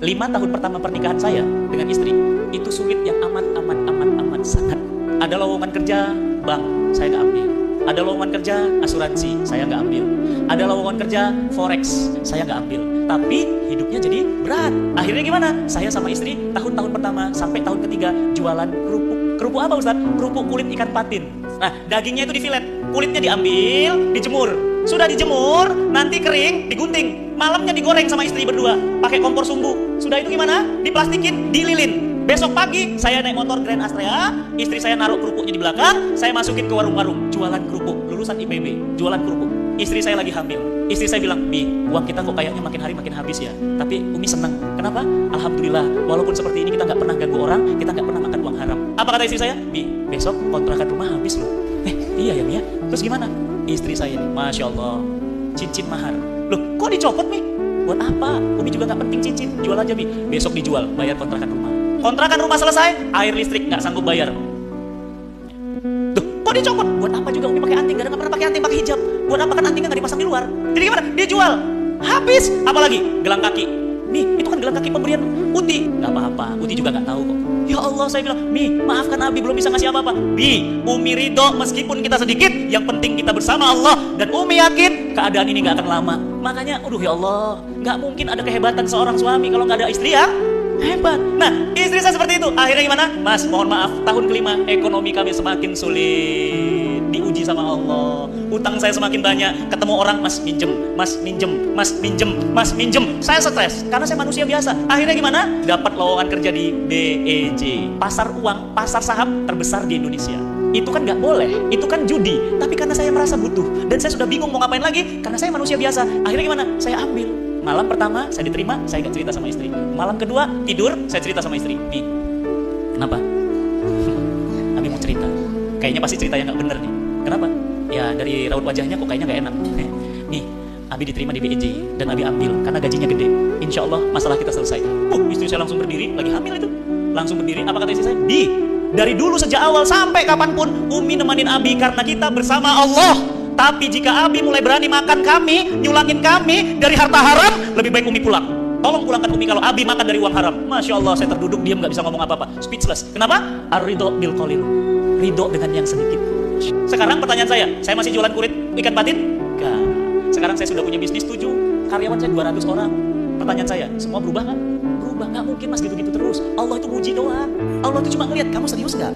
5 tahun pertama pernikahan saya dengan istri itu sulit yang amat sangat. Ada lowongan kerja bank, saya nggak ambil. Ada lowongan kerja asuransi, saya nggak ambil. Ada lowongan kerja forex, saya nggak ambil. Tapi hidupnya jadi berat. Akhirnya gimana? Saya sama istri tahun-tahun pertama sampai tahun ketiga jualan kerupuk. Kerupuk apa Ustaz? Kerupuk kulit ikan patin. Nah, dagingnya itu difilet, kulitnya diambil, dijemur. Sudah dijemur, nanti kering, digunting. Malamnya digoreng sama istri berdua, pakai kompor sumbu. Sudah itu gimana? Diplastikin, dililin. Besok pagi saya naik motor Grand Astrea, istri saya naruh kerupuknya di belakang, saya masukin ke warung-warung, jualan kerupuk, lulusan IPB, jualan kerupuk. Istri saya lagi hamil. Istri saya bilang, "Bi, uang kita kok kayaknya makin hari makin habis ya." Tapi Umi senang. Kenapa? Alhamdulillah, walaupun seperti ini kita nggak pernah ganggu orang, kita nggak pernah makan uang haram. Apa kata istri saya? "Bi, besok kontrakan rumah habis loh." Iya ya Mia. Terus gimana? Istri saya nih, Masya Allah, cincin mahar. Loh, kok dicopot Mi? Buat apa? Umi juga nggak penting cincin, jual aja Mi. Besok dijual, bayar kontrakan rumah. Kontrakan rumah selesai, air listrik nggak sanggup bayar. Duh, kok dicopot? Buat apa juga Umi pakai anting? Gak pernah pakai anting, pakai hijab. Buat apa kan antingnya nggak dipasang di luar? Jadi gimana? Dijual, habis. Apalagi gelang kaki. Mi, itu kan gelang kaki pemberian Uti. Gak apa-apa, Uti juga gak tahu kok. Ya Allah, saya bilang, Mi, maafkan Abi belum bisa ngasih apa-apa. Bi, Umi ridho meskipun kita sedikit, yang penting kita bersama Allah. Dan Umi yakin keadaan ini gak akan lama. Makanya, aduh ya Allah, gak mungkin ada kehebatan seorang suami kalau gak ada istri ya hebat. Nah, istri saya seperti itu. Akhirnya gimana? Mas, mohon maaf, tahun kelima ekonomi kami semakin sulit, diuji sama Allah. Utang saya semakin banyak. Ketemu orang, mas minjem, mas minjem, mas minjem, mas minjem. Saya stres karena saya manusia biasa. Akhirnya gimana? Dapat lowongan kerja di BEJ, pasar uang, pasar saham terbesar di Indonesia. Itu kan nggak boleh, itu kan judi. Tapi karena saya merasa butuh dan saya sudah bingung mau ngapain lagi, karena saya manusia biasa. Akhirnya gimana? Saya ambil. Malam pertama saya diterima, saya nggak cerita sama istri. Malam kedua tidur, saya cerita sama istri. Bi, kenapa? Abi mau cerita. Kayaknya pasti cerita yang nggak bener nih. Kenapa? Ya dari raut wajahnya kok kayaknya nggak enak. Nih, Abi diterima di BEJ dan Abi ambil karena gajinya gede. Insya Allah masalah kita selesai. Istri saya langsung berdiri, lagi hamil itu. Langsung berdiri. Apa kata istri saya? Bi, dari dulu sejak awal sampai kapanpun Umi nemenin Abi karena kita bersama Allah. Tapi jika Abi mulai berani makan kami, nyulangin kami dari harta haram, lebih baik Umi pulang. Tolong pulangkan Umi kalau Abi makan dari uang haram. Masya Allah, saya terduduk diam, gak bisa ngomong apa-apa, speechless. Kenapa? Ar-ridho bil qalil, ridho dengan yang sedikit. Sekarang pertanyaan saya masih jualan kulit ikan patin? Enggak. Sekarang saya sudah punya bisnis 7, karyawan saya 200 orang. Pertanyaan saya, semua berubah nggak? Berubah, nggak mungkin mas gitu-gitu terus. Allah itu muji doang. Allah itu cuma ngeliat kamu serius nggak?